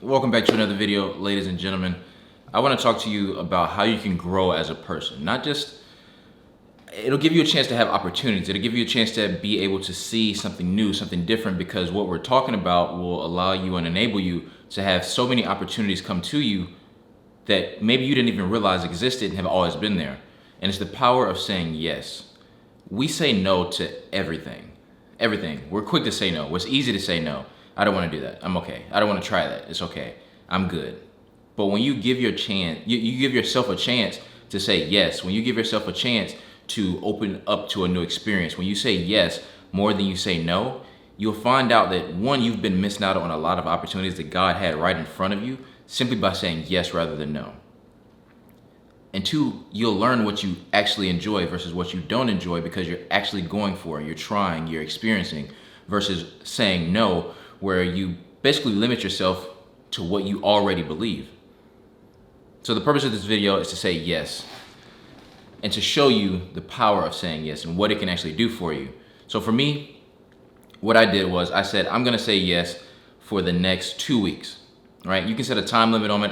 Welcome back to another video, ladies and gentlemen. I want to talk to you about how you can grow as a person. Not just, it'll give you a chance to have opportunities. It'll give you a chance to be able to see something new, something different, because what we're talking about will allow you and enable you to have so many opportunities come to you that maybe you didn't even realize existed and have always been there. And it's the power of saying yes. We say no to everything. Everything. We're quick to say no. It's easy to say no. I don't want to do that. I'm okay. I don't want to try that. It's okay. I'm good. But when you give your chance, you give yourself a chance to say yes. When you give yourself a chance to open up to a new experience, when you say yes more than you say no, you'll find out that one, you've been missing out on a lot of opportunities that God had right in front of you simply by saying yes rather than no. And two, you'll learn what you actually enjoy versus what you don't enjoy because you're actually going for it, you're trying, you're experiencing, versus saying no, where you basically limit yourself to what you already believe. So the purpose of this video is to say yes and to show you the power of saying yes and what it can actually do for you. So for me, what I did was I said, I'm gonna say yes for the next 2 weeks, right? You can set a time limit on it.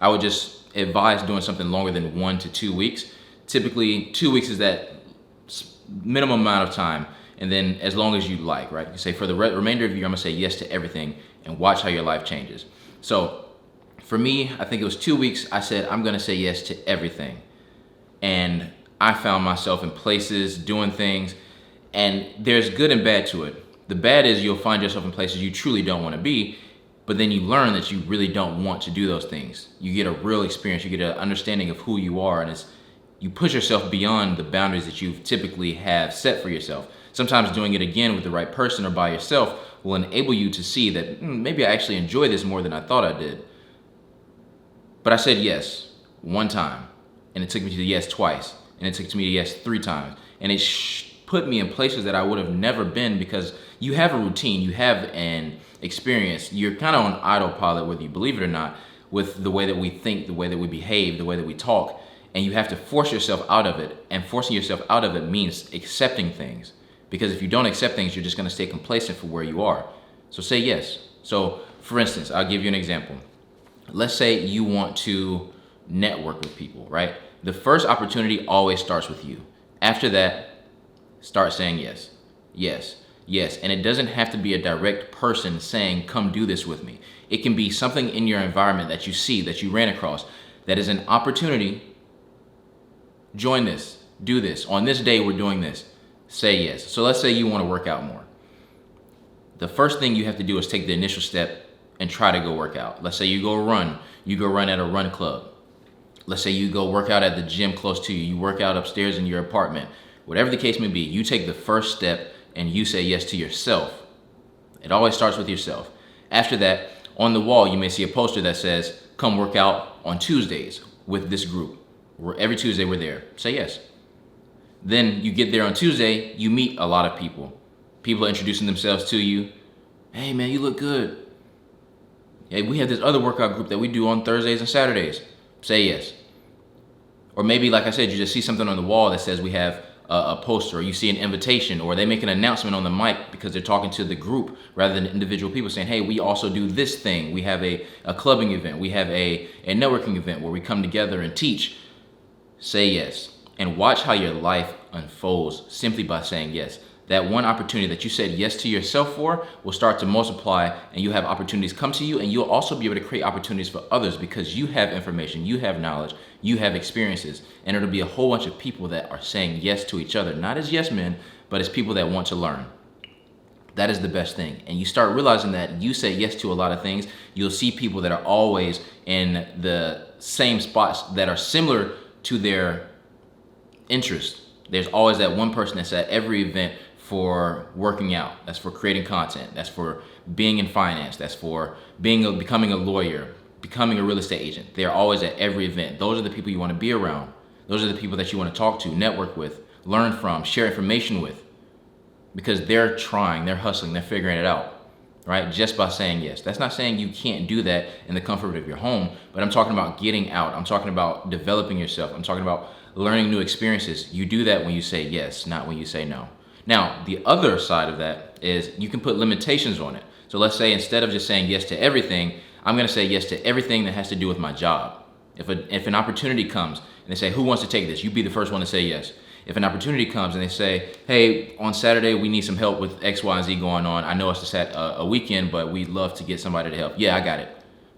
I would just advise doing something longer than 1 to 2 weeks. Typically 2 weeks is that minimum amount of time, and then as long as you like, right? You say for the remainder of the year, I'm gonna say yes to everything and watch how your life changes. So for me, I think it was 2 weeks, I said I'm gonna say yes to everything. And I found myself in places doing things, and there's good and bad to it. The bad is you'll find yourself in places you truly don't wanna be, but then you learn that you really don't want to do those things. You get a real experience, you get an understanding of who you are, and you push yourself beyond the boundaries that you typically have set for yourself. Sometimes doing it again with the right person or by yourself will enable you to see that maybe I actually enjoy this more than I thought I did. But I said yes one time, and it took me to yes twice, and it took me to yes 3 times, and it put me in places that I would have never been because you have a routine, you have an experience, you're kind of on autopilot, whether you believe it or not, with the way that we think, the way that we behave, the way that we talk, and you have to force yourself out of it, and forcing yourself out of it means accepting things, because if you don't accept things, you're just going to stay complacent for where you are. So say yes. So for instance, I'll give you an example. Let's say you want to network with people, right? The first opportunity always starts with you. After that, start saying yes, yes, yes. And it doesn't have to be a direct person saying, come do this with me. It can be something in your environment that you see, that you ran across, that is an opportunity. Join this, do this. On this day, we're doing this. Say yes. So let's say you want to work out more. The first thing you have to do is take the initial step and try to go work out. Let's say you go run at a run club. Let's say you go work out at the gym close to you. You work out upstairs in your apartment. Whatever the case may be, you take the first step and you say yes to yourself. It always starts with yourself. After that, on the wall, you may see a poster that says, come work out on Tuesdays with this group. Every Tuesday we're there. Say yes. Then you get there on Tuesday, you meet a lot of people. People are introducing themselves to you. Hey man, you look good. Hey, we have this other workout group that we do on Thursdays and Saturdays. Say yes. Or maybe, like I said, you just see something on the wall that says we have a poster, or you see an invitation, or they make an announcement on the mic because they're talking to the group rather than individual people saying, hey, we also do this thing. We have a clubbing event. We have a networking event where we come together and teach. Say yes. And watch how your life unfolds simply by saying yes. That one opportunity that you said yes to yourself for will start to multiply, and you'll have opportunities come to you, and you'll also be able to create opportunities for others because you have information, you have knowledge, you have experiences, and it'll be a whole bunch of people that are saying yes to each other, not as yes men, but as people that want to learn. That is the best thing. And you start realizing that you say yes to a lot of things, you'll see people that are always in the same spots that are similar to their interest. There's always that one person that's at every event for working out, that's for creating content, that's for being in finance, that's for becoming a lawyer, becoming a real estate agent. They're always at every event. Those are the people you want to be around. Those are the people that you want to talk to, network with, learn from, share information with, because they're trying, they're hustling, they're figuring it out, right? Just by saying yes. That's not saying you can't do that in the comfort of your home, but I'm talking about getting out. I'm talking about developing yourself. I'm talking about learning new experiences. You do that when you say yes, not when you say no. Now, the other side of that is you can put limitations on it. So let's say instead of just saying yes to everything, I'm gonna say yes to everything that has to do with my job. If an opportunity comes and they say, who wants to take this? You be the first one to say yes. If an opportunity comes and they say, hey, on Saturday we need some help with X, Y, and Z going on. I know it's a weekend, but we'd love to get somebody to help. Yeah, I got it,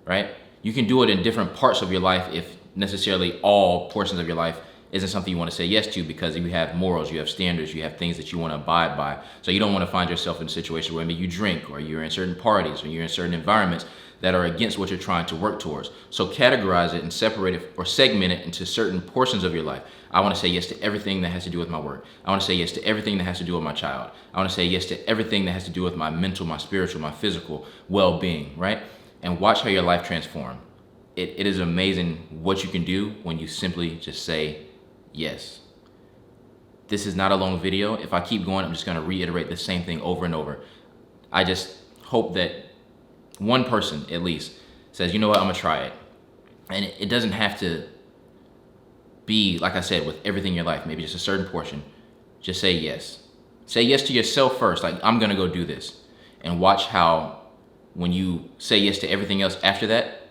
right? You can do it in different parts of your life if necessarily all portions of your life isn't something you want to say yes to, because you have morals, you have standards, you have things that you want to abide by. So you don't want to find yourself in a situation where maybe you drink, or you're in certain parties, or you're in certain environments that are against what you're trying to work towards. So categorize it and separate it or segment it into certain portions of your life. I want to say yes to everything that has to do with my work. I want to say yes to everything that has to do with my child. I want to say yes to everything that has to do with my mental, my spiritual, my physical well-being, right? And watch how your life transform. It is amazing what you can do when you simply just say yes. This is not a long video. If I keep going, I'm just going to reiterate the same thing over and over. I just hope that one person at least says, you know what, I'm gonna try it. And it doesn't have to be, like I said, with everything in your life, maybe just a certain portion. Just say yes. Say yes to yourself first, like, I'm gonna go do this. And watch how when you say yes to everything else after that,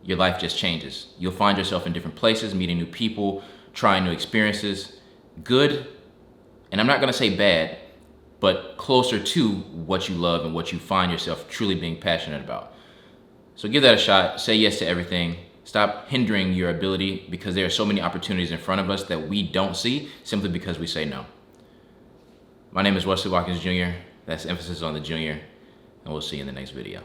your life just changes. You'll find yourself in different places, meeting new people, trying new experiences, good, and I'm not gonna say bad, but closer to what you love and what you find yourself truly being passionate about. So give that a shot. Say yes to everything. Stop hindering your ability, because there are so many opportunities in front of us that we don't see simply because we say no. My name is Wesley Watkins Jr. That's emphasis on the junior, and we'll see you in the next video.